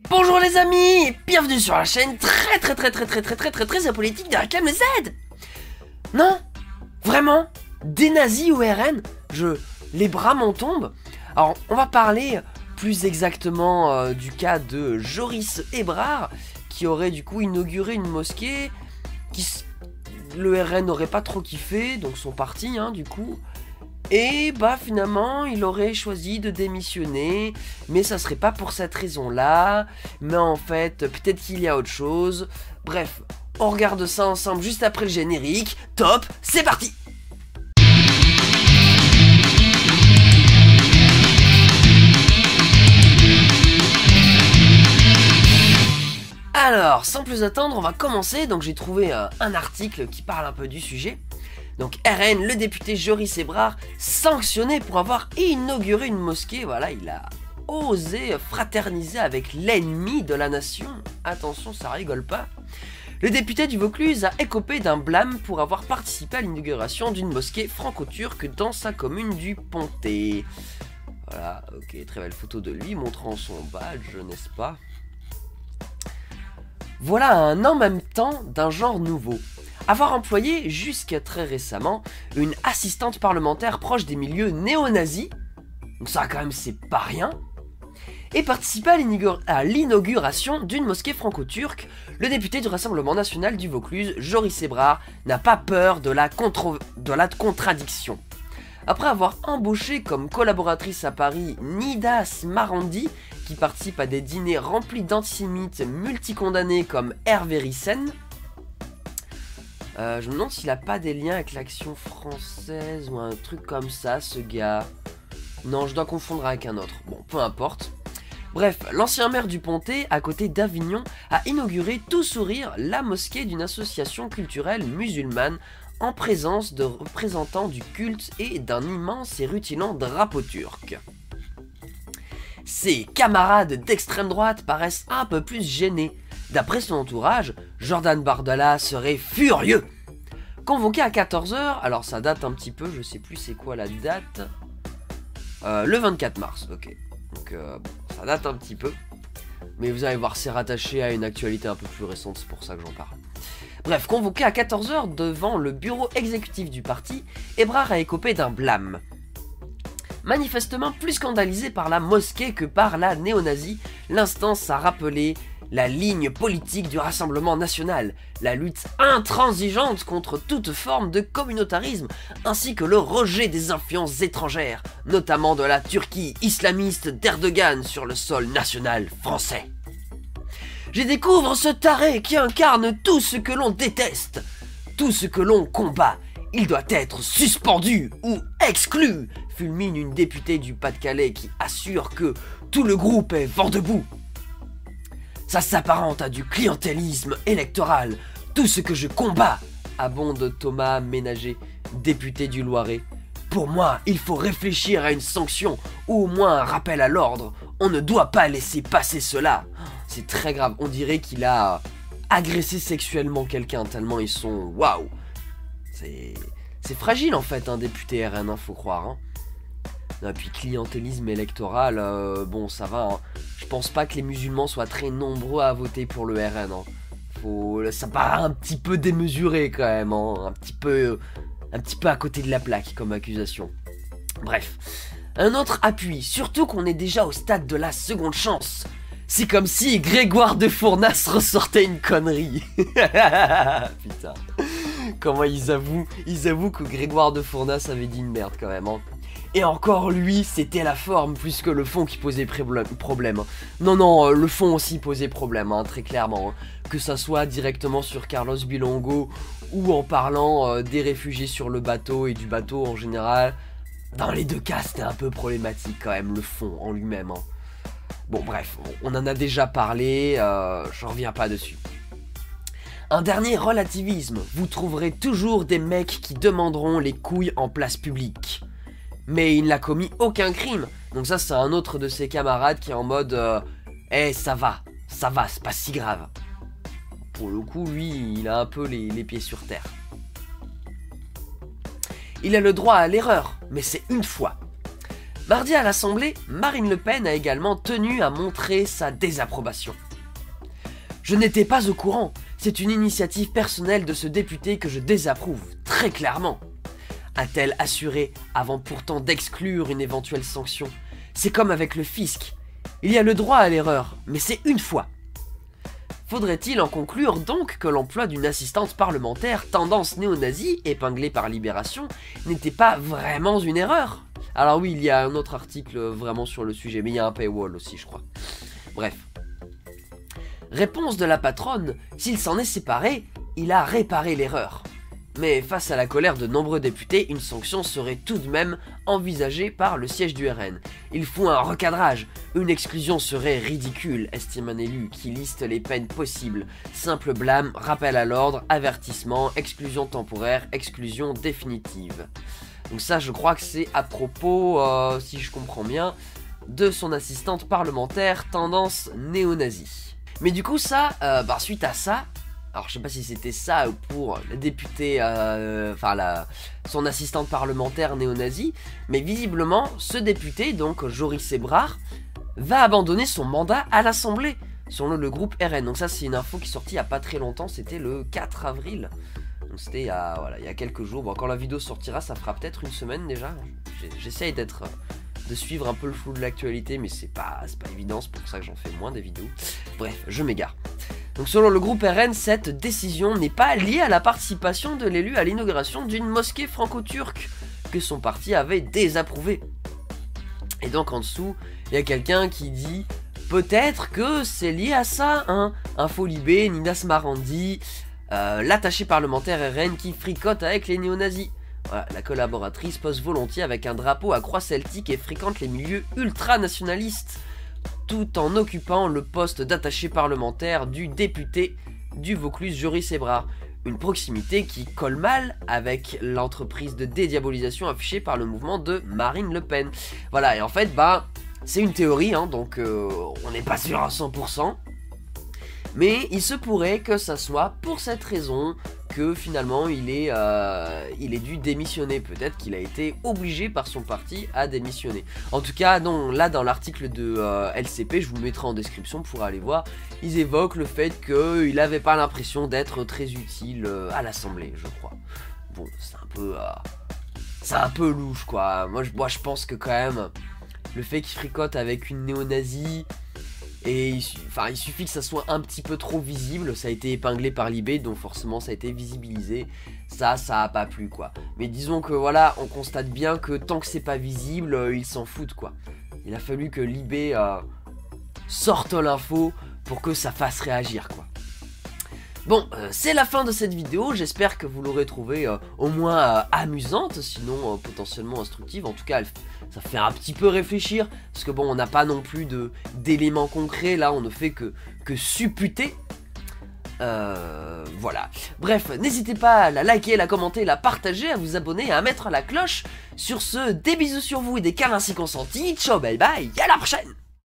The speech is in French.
Bonjour les amis, bienvenue sur la chaîne très apolitique de Réclame le Z. Non, vraiment, des nazis ou RN, les bras m'en tombent. Alors, on va parler plus exactement du cas de Joris Ebrard, qui aurait du coup inauguré une mosquée, le RN n'aurait pas trop kiffé, donc son parti, du coup. Et bah finalement il aurait choisi de démissionner, mais ça serait pas pour cette raison-là, mais en fait peut-être qu'il y a autre chose. Bref, on regarde ça ensemble juste après le générique. Top, c'est parti! Alors, sans plus attendre, on va commencer. Donc j'ai trouvé un article qui parle un peu du sujet. Donc RN, le député Joris Ebrard, sanctionné pour avoir inauguré une mosquée. Voilà, il a osé fraterniser avec l'ennemi de la nation. Attention, ça rigole pas. Le député du Vaucluse a écopé d'un blâme pour avoir participé à l'inauguration d'une mosquée franco-turque dans sa commune du Pontet. Voilà, ok, très belle photo de lui montrant son badge, n'est-ce pas? Voilà un en même temps d'un genre nouveau. Avoir employé, jusqu'à très récemment, une assistante parlementaire proche des milieux néo-nazis, donc ça quand même c'est pas rien, et participer à l'inauguration d'une mosquée franco-turque, le député du Rassemblement National du Vaucluse, Joris Ebrard, n'a pas peur de la contradiction. Après avoir embauché comme collaboratrice à Paris Nidas Marandi, qui participe à des dîners remplis d'antisémites multicondamnés comme Hervé Ryssen, je me demande s'il a pas des liens avec l'Action française ou un truc comme ça, ce gars. Non, je dois confondre avec un autre. Bon, peu importe. Bref, l'ancien maire du Pontet, à côté d'Avignon, a inauguré tout sourire la mosquée d'une association culturelle musulmane en présence de représentants du culte et d'un immense et rutilant drapeau turc. Ses camarades d'extrême droite paraissent un peu plus gênés. D'après son entourage, Jordan Bardella serait furieux. Convoqué à 14 h, alors ça date un petit peu, je sais plus c'est quoi la date. Le 24 mars, ok. Donc bon, ça date un petit peu. Mais vous allez voir, c'est rattaché à une actualité un peu plus récente, c'est pour ça que j'en parle. Bref, convoqué à 14 h devant le bureau exécutif du parti, Ebrard a écopé d'un blâme. Manifestement plus scandalisé par la mosquée que par la néo-nazie, l'instance a rappelé la ligne politique du Rassemblement National, la lutte intransigeante contre toute forme de communautarisme, ainsi que le rejet des influences étrangères, notamment de la Turquie islamiste d'Erdogan sur le sol national français. Je découvre ce taré qui incarne tout ce que l'on déteste, tout ce que l'on combat. Il doit être suspendu ou exclu, fulmine une députée du Pas-de-Calais qui assure que tout le groupe est vent debout. Ça s'apparente à du clientélisme électoral, tout ce que je combats, abonde Thomas Ménager, député du Loiret. Pour moi, il faut réfléchir à une sanction, ou au moins un rappel à l'ordre. On ne doit pas laisser passer cela. C'est très grave, on dirait qu'il a agressé sexuellement quelqu'un, tellement ils sont... Waouh! C'est fragile en fait, un député RN, faut croire. Et puis clientélisme électoral, bon ça va, je pense pas que les musulmans soient très nombreux à voter pour le RN. Ça paraît un petit peu démesuré quand même, un petit peu à côté de la plaque comme accusation. Bref, un autre appui, surtout qu'on est déjà au stade de la seconde chance. C'est comme si Grégoire de Fournas ressortait une connerie. Putain. Comment ils avouent que Grégoire de Fournas avait dit une merde quand même. Et encore lui, c'était la forme plus que le fond qui posait problème. Non, le fond aussi posait problème, très clairement. Que ça soit directement sur Carlos Bilongo ou en parlant des réfugiés sur le bateau et du bateau en général. Dans les deux cas, c'était un peu problématique quand même, le fond en lui-même. Bon bref, on en a déjà parlé, je reviens pas dessus. Un dernier relativisme, vous trouverez toujours des mecs qui demanderont les couilles en place publique. Mais il n'a commis aucun crime. Donc ça c'est un autre de ses camarades qui est en mode ça va, c'est pas si grave. Pour le coup, lui, il a un peu les pieds sur terre. Il a le droit à l'erreur, mais c'est une fois. Mardi à l'Assemblée, Marine Le Pen a également tenu à montrer sa désapprobation. Je n'étais pas au courant, c'est une initiative personnelle de ce député que je désapprouve, très clairement, a-t-elle assuré avant pourtant d'exclure une éventuelle sanction. C'est comme avec le fisc, il y a le droit à l'erreur, mais c'est une fois. Faudrait-il en conclure donc que l'emploi d'une assistante parlementaire tendance néo-nazie, épinglée par Libération, n'était pas vraiment une erreur? Alors oui, il y a un autre article vraiment sur le sujet, mais il y a un paywall aussi, je crois. Bref. Réponse de la patronne, s'il s'en est séparé, il a réparé l'erreur. Mais face à la colère de nombreux députés, une sanction serait tout de même envisagée par le siège du RN. Il faut un recadrage, une exclusion serait ridicule, estime un élu qui liste les peines possibles. Simple blâme, rappel à l'ordre, avertissement, exclusion temporaire, exclusion définitive. Donc ça, je crois que c'est à propos, si je comprends bien, de son assistante parlementaire tendance néo-nazie. Mais du coup ça, suite à ça, alors je sais pas si c'était ça pour le député, son assistante parlementaire néo-nazie, mais visiblement ce député, donc Joris Ebrard, va abandonner son mandat à l'Assemblée, selon le groupe RN. Donc ça c'est une info qui est sortie il y a pas très longtemps, c'était le 4 avril. Donc c'était il y a quelques jours. Bon, quand la vidéo sortira, ça fera peut-être une semaine déjà. J'essaye de suivre un peu le flou de l'actualité, mais c'est pas évident, c'est pour ça que j'en fais moins des vidéos. Bref, je m'égare. Donc selon le groupe RN, cette décision n'est pas liée à la participation de l'élu à l'inauguration d'une mosquée franco-turque que son parti avait désapprouvée. Et donc en dessous, il y a quelqu'un qui dit peut-être que c'est lié à ça, hein. Info Libé, Ninas Marandi, l'attaché parlementaire RN qui fricote avec les néo-nazis. Voilà, la collaboratrice pose volontiers avec un drapeau à croix celtique et fréquente les milieux ultranationalistes, tout en occupant le poste d'attaché parlementaire du député du Vaucluse Joris Ebrard. Une proximité qui colle mal avec l'entreprise de dédiabolisation affichée par le mouvement de Marine Le Pen. Voilà, et en fait, c'est une théorie, hein, donc on n'est pas sûr à 100%. Mais il se pourrait que ça soit pour cette raison que finalement il est dû démissionner. Peut-être qu'il a été obligé par son parti à démissionner. En tout cas, non, là dans l'article de LCP, je vous le mettrai en description pour aller voir, ils évoquent le fait qu'il n'avait pas l'impression d'être très utile à l'Assemblée, je crois. Bon, c'est un peu louche quoi. Moi je pense que quand même, le fait qu'il fricote avec une néo-nazie... Et il suffit que ça soit un petit peu trop visible, ça a été épinglé par Libé, donc forcément ça a été visibilisé, ça a pas plu quoi. Mais disons que voilà, on constate bien que tant que c'est pas visible, ils s'en foutent quoi. Il a fallu que Libé sorte l'info pour que ça fasse réagir quoi. Bon, c'est la fin de cette vidéo, j'espère que vous l'aurez trouvée au moins amusante, sinon potentiellement instructive. En tout cas, ça fait un petit peu réfléchir, parce que bon, on n'a pas non plus d'éléments concrets, là on ne fait que supputer. Voilà. Bref, n'hésitez pas à la liker, la commenter, la partager, à vous abonner et à mettre la cloche. Sur ce, des bisous sur vous et des câlins si consentis, ciao bye bye, et à la prochaine!